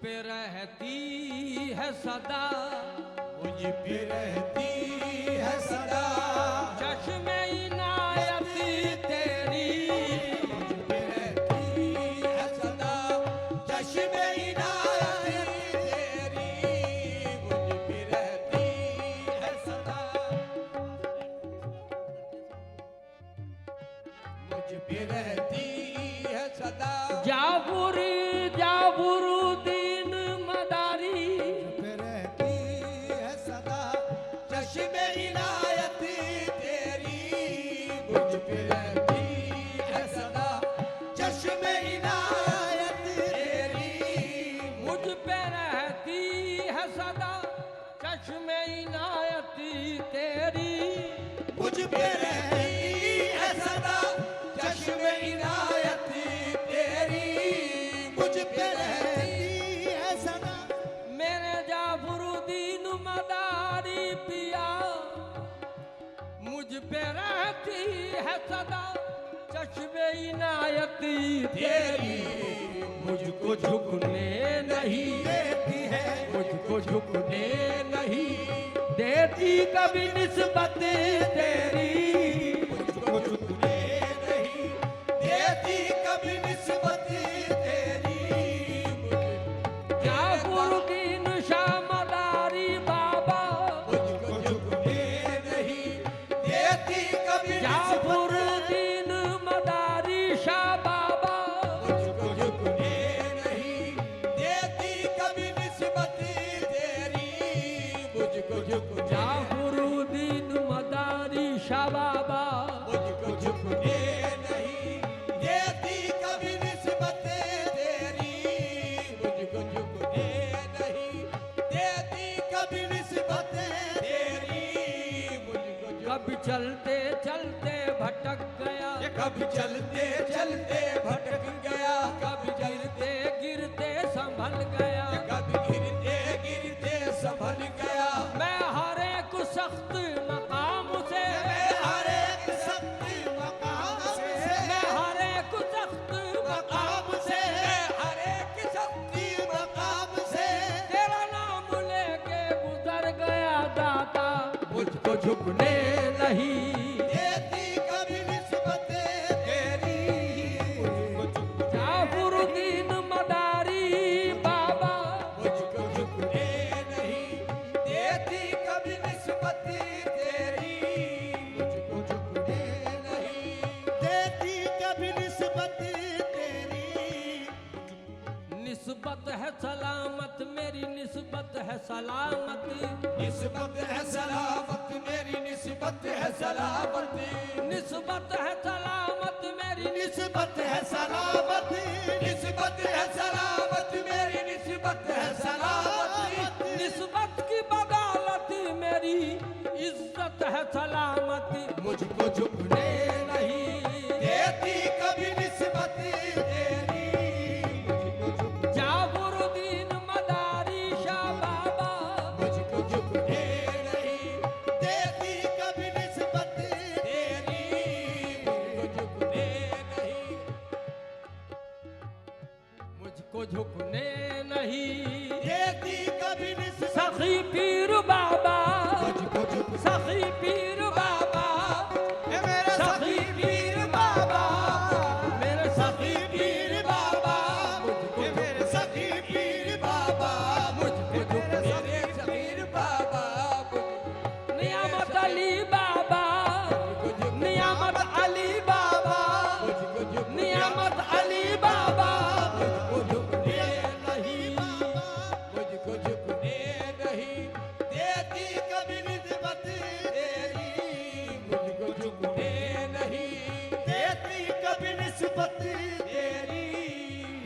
पे रहती है सदा, मुझ पे रहती है सदा, चश्मे इनायती तेरी, मुझ पे रहती है सदा, चश्मे इनायती तेरी, मुझ पे रहती है सदा, मुझ पे रहती है सदा, जाबुरी दीन मदारी, पे रहती है सदा, चश्मे इनायती तेरी, मुझ पे रहती है सदा, चश्मे इनायती तेरी, मुझ पे रहती है सदा, चश्मे इनायती तेरी, मुझ पे रहती है सदा, चश्मे इनायती तेरी, मुझ पे रहती है सदा, मेरे जाफरुद्दीन मदारी पिया, मुझ पे रहती है सदा, चश्मे इनायती तेरी, मुझको झुकने नहीं देती है, मुझको झुकने नहीं देती कभी निस्बत तेरी, मुझको झुकने नहीं देती कभी निस्बत तेरी, जाफरुद्दीन शाह मदारी बाबा, मुझको झुकने नहीं देती कभी निस्बत, जाफरुद्दीन मदारी शाह बाबा, मुझको झुकने नहीं देती कभी निस्बत तेरी, मुझको झुकने, जाफरुद्दीन मदारी शाह बाबा, मुझको झुकने नहीं देती कभी निस्बत तेरी, मुझको झुकने नहीं देती कभी निस्बत तेरी, मुझको कभी चलते चलते भटक गया, कभी चलते चलते भटक गया, कभी गिरते गिरते संभल गया, कभी गिरते गिरते संभल गया, मैं हर एक सख्त मकाम से, मैं हर एक सख्त मकाम से, मैं हर एक सख्त मकाम से, हर एक शक्ति मकाम से, तेरा नाम लेके गुजर गया दाता, मुझको झुकने नहीं देती कभी निस्बत तेरी, मुझको झुकने, जाफरुद्दीन मदारी बाबा, मुझको झुकने नहीं देती कभी निस्बत तेरी, मुझको झुकने नहीं देती कभी निस्बत तेरी, निस्बत है सलामत मेरी, निस्बत है सलामत, निस्बत है सलामत मेरी, निस्बत है सलामत, निस्बत है सलामत मेरी, निस्बत है सलामत, निस्बत है सलामत मेरी, निस्बत है सलामत, निस्बत की बदौलत मेरी इज्जत है सलामती, मुझको झुकने नहीं देती कभी निस्बत तेरी, मुझको झुकने, जाफरुद्दीन मदारी शाह बाबा, मुझको झुकने नहीं देती कभी निस्बत तेरी, मुझको झुकने नहीं, मुझको झुकने नहीं देती कभी निस्बत, सखी पीर बाबा, मुझको झुक, सखी पीर बाबा, ए मेरे सखी पीर बाबा, मेरे सखी पीर बाबा, मुझको मेरे सखी पीर बाबा, मुझको झुकने रे सखीर बाबा, नियामत अली बाबा, नियामत अली बाबा, मुझको झुक, नियामत अली बाबा, मुझको झुकने नहीं, मुझको झुकने नहीं देती कभी निस्बत तेरी, मुझको झुकने नहीं देती कभी निस्बत तेरी,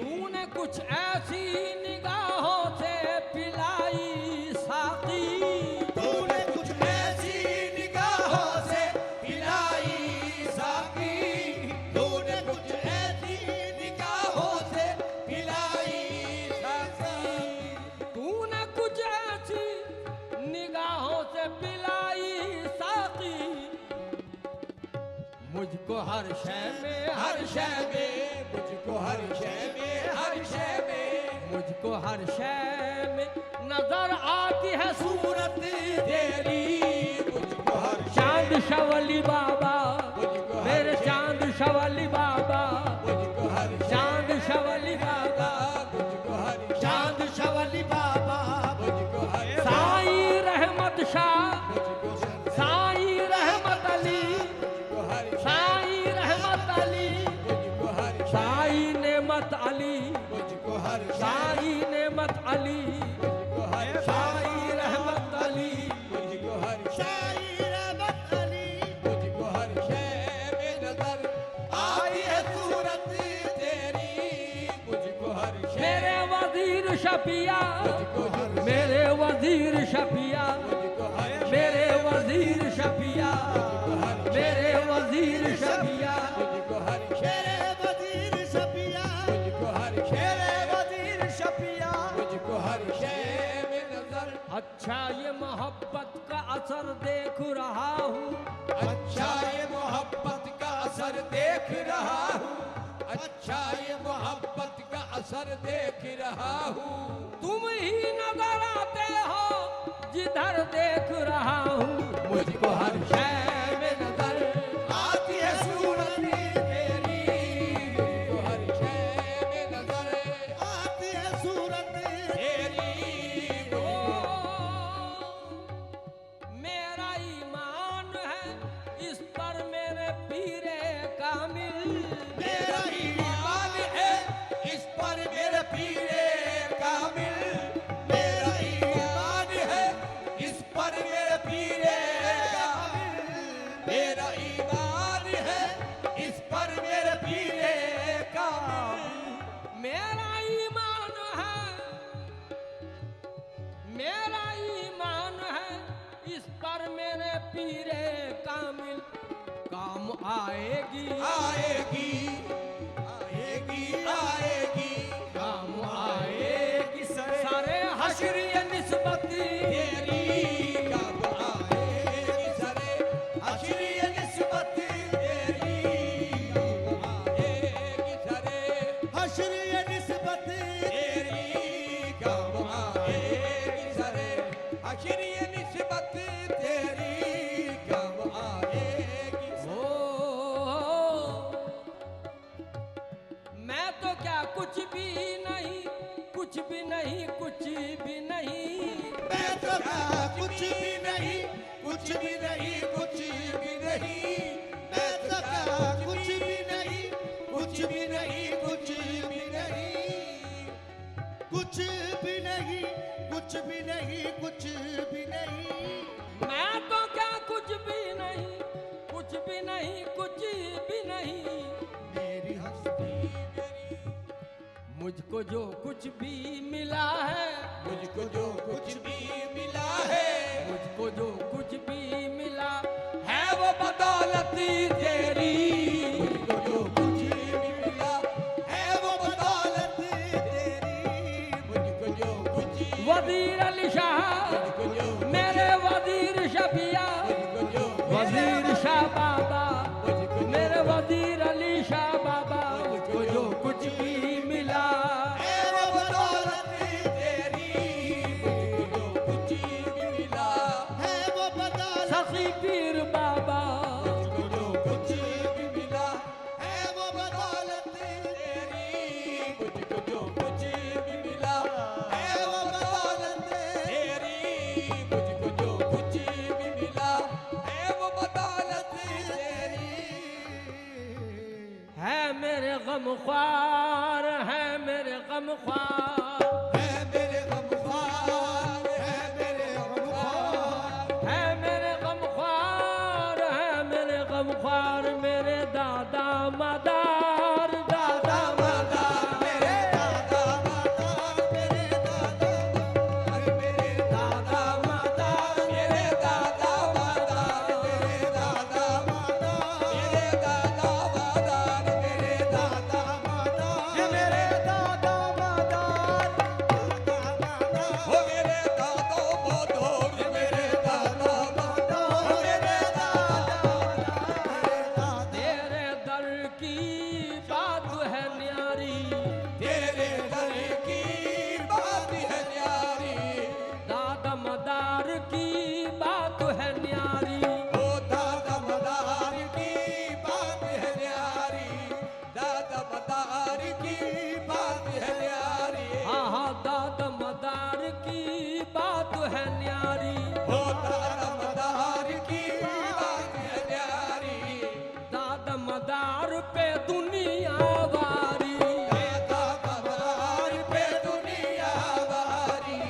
तूने कुछ ऐसी निगाहों से पिलाई साकी, तूने कुछ ऐसी निगाहों से पिलाई साकी, तूने कुछ ऐसी निगाहों से पिलाई साकी, तूने कुछ ऐसी निगाहों से पिलाई साकी, मुझको हर शय में हर शय में, मुझको हर शय में, हर शय में, मुझको हर शय में नजर आती है सूरत तेरी। मुझको हर चांद शवली बाबा, मुझको हर मेरे चांद शवली बाबा, मुझको हर चांद शवली बाबा, मुझको हर चांद शवली बाबा, मुझको हर साईं रहमत शाह, मुझको हर साईं रहमत अली, मुझको हर साईं रहमत अली, मुझको हर साईं नेमत अली, मुझको हर साईं नेमत अली, मुझको हर साईं रहमत अली। मुझको हर साईं रहमत अली, मुझको हर शय में नजर आई है सूरत तेरी। मुझको हर शय मेरे वजीर शफिया, मुझको हर मेरे वजीर शफिया, मुझको हर मेरे वजीर शफिया, मेरे वजीर शफिया, मुझको हर शेरे वजीर शफिया, मुझको हर शेरे वजीर शफिया। मुझको हर शय में नजर अच्छा ये मोहब्बत का असर देख रहा हूँ, अच्छा ये मोहब्बत का असर देख रहा हूँ। अच्छा ये मोहब्बत का असर देख रहा हूँ। तुम ही नजर आते हो जिधर देख रहा हूँ। मुझको हर शय में नजर आती है सूरत तेरी। मुझको हर शय में नजर आती है सूरत तेरी। ओ, मेरा ईमान है इस पर मेरे पीरे कामिल। मेरा ईमान है इस पर मेरे पीरे कामिल। मेरा ईमान है इस पर मेरे पीरे कामिल। मेरा ईमान है इस पर मेरे पीरे कामिल। मेरा ईमान है, मेरा ईमान है इस पर मेरे पीरे कामिल। काम आएगी, आएगी आएगी आएगी काम आएगी सारे हश्र ये निस्बती। तेरी। कब आएगी सरे हश्र ये निस्बत तेरी। कब आएगी सरे हश्र ये निस्बत तेरी। कब आएगी सरे हश्र ये निस्बत तेरी। कब आएगी ओ, मैं तो क्या कुछ भी नहीं, कुछ भी नहीं, कुछ भी नहीं। मैं तो क्या कुछ भी नहीं, कुछ भी नहीं, कुछ भी नहीं। मैं तो क्या कुछ भी नहीं, कुछ भी नहीं, कुछ भी नहीं। कुछ भी नहीं, कुछ भी नहीं, कुछ भी नहीं। मैं तो क्या कुछ भी नहीं, कुछ भी नहीं, कुछ भी नहीं। मेरी हस्ती मुझको जो कुछ भी मिला है, मुझको जो कुछ भी मिला है। मुझको जो कुछ भी मिला है वो बदौलती तेरी। मुझको जो कुछ भी मिला है वो बदौलत तेरी। मुझको जो कुछ वजीर अली शाह, मुझको जो मेरे वजीर शफिया, मुझको जो वजीर शाह बाबा, मुझको मेरे वजीर अली शाह बाबा। मुझको जो कुछ भी मिला है वो बदौलत तेरी। मुझको जो कुछ भी मिला है वो बदौलत, सखी पीर बाबा। मुझको जो कुछ भी मिला है वो बदौलत तेरी। मुझको जो कुछ भी मिला है वो बदौलत तेरी। मदार की बात है न्यारी, होता दमदार की बात है न्यारी, दादा मदार पे दुनिया वारी, दादा मदार पे दुनिया वारी,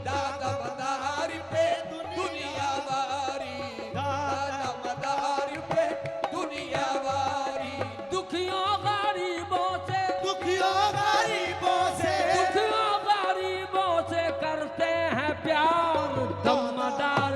दादा मदार पे दुनिया वारी, दादा मदार पे दुनिया वारी। दुखियों गरीबों से, दुखियों गरीबों से, दुखियों गरीबों से करते हैं प्यार, दमदार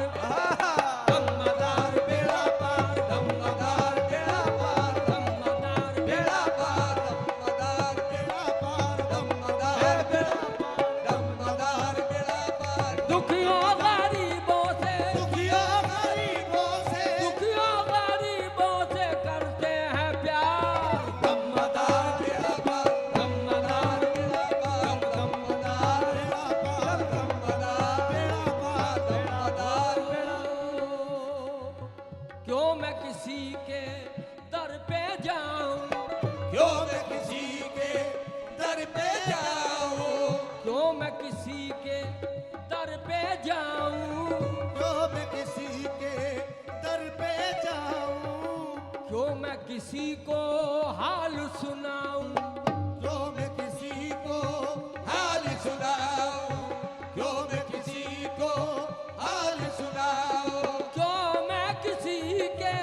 दमदार बेड़ा पार, दमदार बेड़ा पार, दमदार बेड़ा पार, दमदार बेड़ा पार, दमदार बेड़ा पार, दमदार बेड़ा पार। दुखियों गरीबों से, दुखियों गरीबों से, दुखियों गरीबों से करते हैं प्यार, दमदार बेड़ा पार, दमदार बेड़ा पार, दमदार बेड़ा पार, दमदार बेड़ा पार, दमदार बेड़ा। क्यों मैं किसी के दर पे जाऊं, क्यों मैं किसी के दर पे जाऊं, क्यों मैं किसी के दर पे जाऊं, जो मैं किसी के दर पे जाऊं, क्यों मैं किसी को हाल सुनाऊं, जो मैं किसी को हाल सुनाऊं, क्यों मैं किसी को हाल सुनाऊं, क्यों मैं किसी के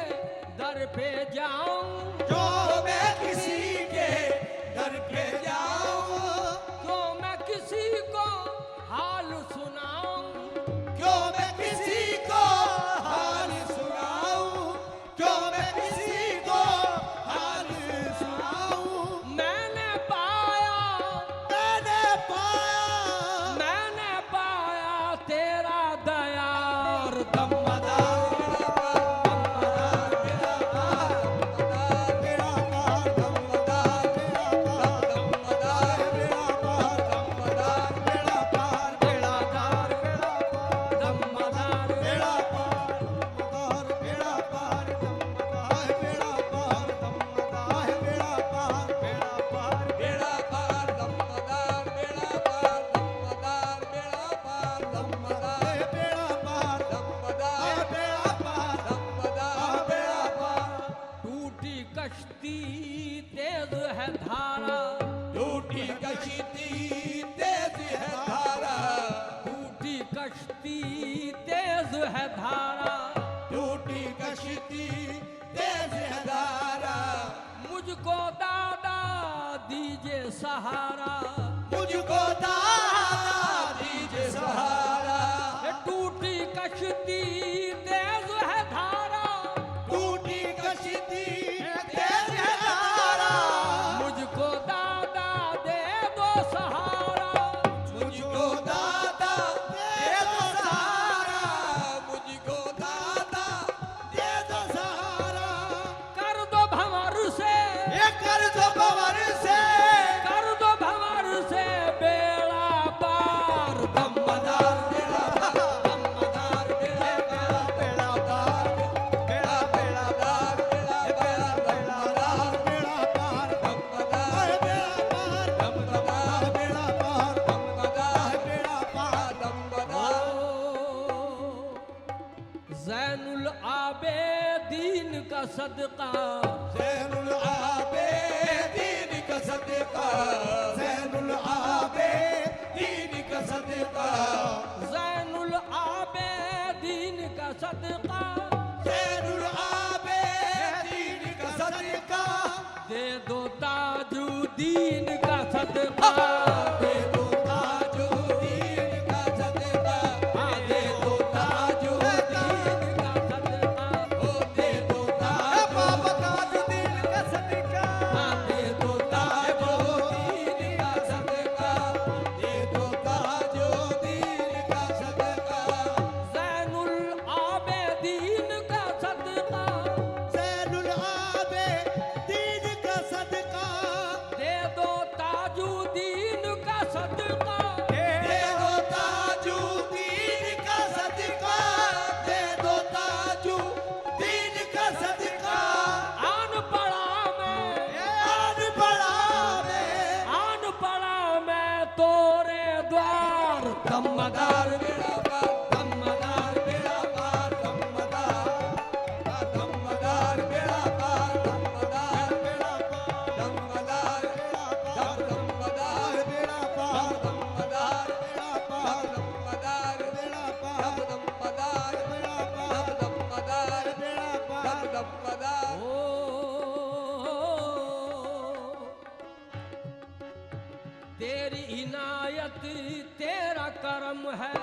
दर पे जाऊं, जो मैं किसी के दर पे जाऊं, क्यों मैं किसी को हाल सुनाऊं, क्यों मैं किसी को हाल सुनाऊं, क्यों मैं किसी को हाल सुनाऊं। मैंने पाया, मैंने पाया, मैंने पाया तेरा दयार, दमदार बेड़ा पार, बेड़ा पार, दमदार दमदार बेड़ा पार, दमदार बेड़ा पार, बेड़ादार दमदार बेड़ा पार, दमदार बेड़ा पार, दमदार बेड़ा पार, दमदार बेड़ा पार, बेड़ा पार, बेड़ा पार, दमदार बेड़ा पार, दमदार बेड़ा पार, दमदार बेड़ा पार, दमदार बेड़ा पार, दमदार बेड़ा पार। टूटी कश्ती तेज है धारा, टूटी कश्ती तेज है धारा, टूटी कश्ती तेज है धारा, टूटी कश्ती तेज है धारा। मुझको दादा दीजिए सहारा, मुझको दादा दीजिए सहारा, टूटी कश्ती तेज है धारा, टूटी कश्ती तेज है धारा। मुझको दादा दे दो सहारा, मुझको दादा दे दो सहारा, मुझको दादा दे दो सहारा। कर दो भंवर से, ये कर दो भंवर से, कर दो भंवर से बेड़ा पार, दमदार बेड़ा पार, दमदार बेड़ा पार, बेड़ा पार, बेड़ा बेड़ा पार, बेड़ा पार, दमदार बेड़ा पार, दमदार बेड़ा पार, दमदार बेड़ा पार, दमदार बेड़ा पार, दमदार। ज़ैनुल आबेदीन का सदका, ज़ैनुल आबेदीन का सदका, ज़ैनुल आबेदीन का सदका, ज़ैनुल आबेदीन का सदका, ज़ैनुल आबेदीन का सदका। दे दो ताजुद्दीन का सदका, दे दो ताजुद्दीन का सदका, दे दो ताजुद्दीन का सदका, ओ दे दो ताजुद्दीन का सदका, दे दो ताजुद्दीन का सदका, दे दो ताजुद्दीन का सदका। ज़ैनुल आबेदीन का सदका, ज़ैनुल आबेदीन का सदका, दे दो ताजुद्दीन दमदार बेड़ा पार दमदार बेड़ा पार दमदार दमदार बेड़ा पार दमदार बेड़ा पार दमदार दमदार बेड़ा पार दमदार बेड़ा पार दमदार बेड़ा पार दमदार बेड़ा पार दमदार बेड़ा पार दमदार ओ तेरी इनायत तेरा करम है,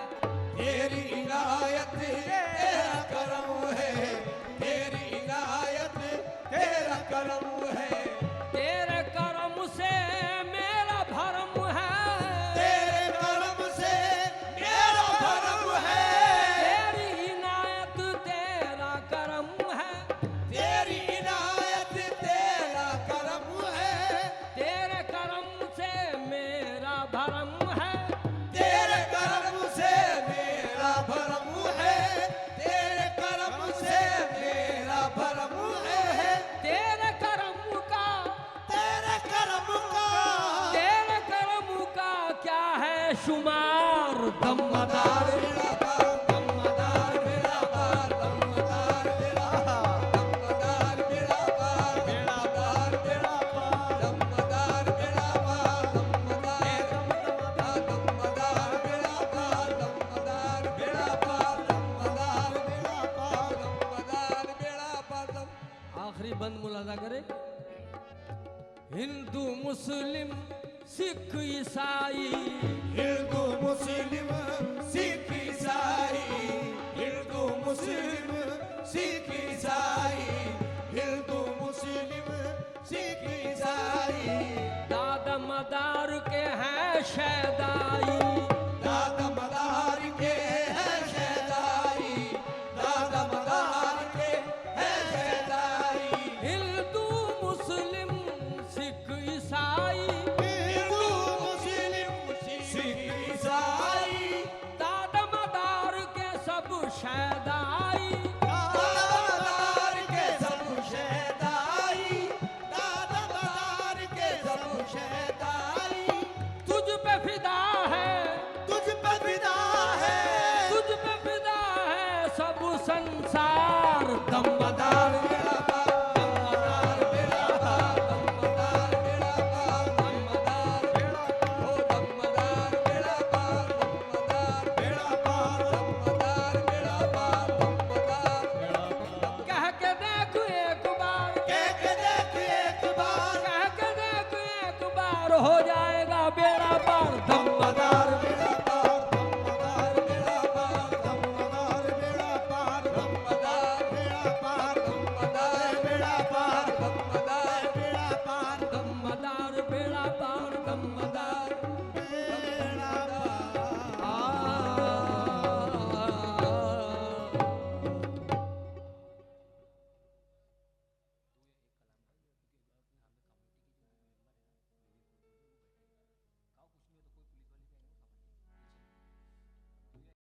तेरी इनायत तेरा करम है तेरी इनायत तेरा करम है तेरे करम से मेरा भरम है, तेरे करम से मेरा भरम है तेरी इनायत तेरा करम है, तेरी इनायत तेरा करम है तेरे करम से मेरा भरम है, तेरे करम से मेरा भरम है तेरे करम से मेरा भरम है तेरे करम का तेरे करम का तेरे करम का क्या है शुमार। दमदार बेड़ा पार दमदार बेड़ा पार दमदार बेड़ा पार दमदार बेड़ा पार दमदार बेड़ा पार दमदार बेड़ा पार दमदार दमदार बेड़ा पार दमदार बेड़ा पार दमदार बेड़ा पार दमदार बेड़ा पार आखिरी बंद मुलाजा करें। हिंदू मुस्लिम सिख ईसाई हिंदू मुस्लिम सिख ईसाई हिंदू मुस्लिम सिख ईसाई हिंदू मुस्लिम सिख ईसाई दादा मदार के हैं शैदाई, दादा मदार के है शैदाई दादा मदार के है शैदाई हिंदू मुस्लिम सिख ईसाई हिंदू मुस्लिम सिख ईसाई दादा मदार के सब शैदाई, दादा मदार के सब शैदाई दादा मदार के सब शैदाई तुझ पे फिदा है, तुझ पे फिदा है तुझ पे फिदा है सब संसार। दमदार बेड़ा पार दमदार बेड़ा पार दमदार बेड़ा पार दमदार बेड़ा ओ दमदार बेड़ा पार दमदार बेड़ा पार दमदार बेड़ा पार दमदार बेड़ा पार कह के देख एक बार, कह के देख एक बार कह के देख एक बार हो जाएगा बेड़ा पार। दमदार बेड़ा पार दमदार बेड़ा पार दमदार बेड़ा पार दमदार बेड़ा पार दमदार बेड़ा पार दमदार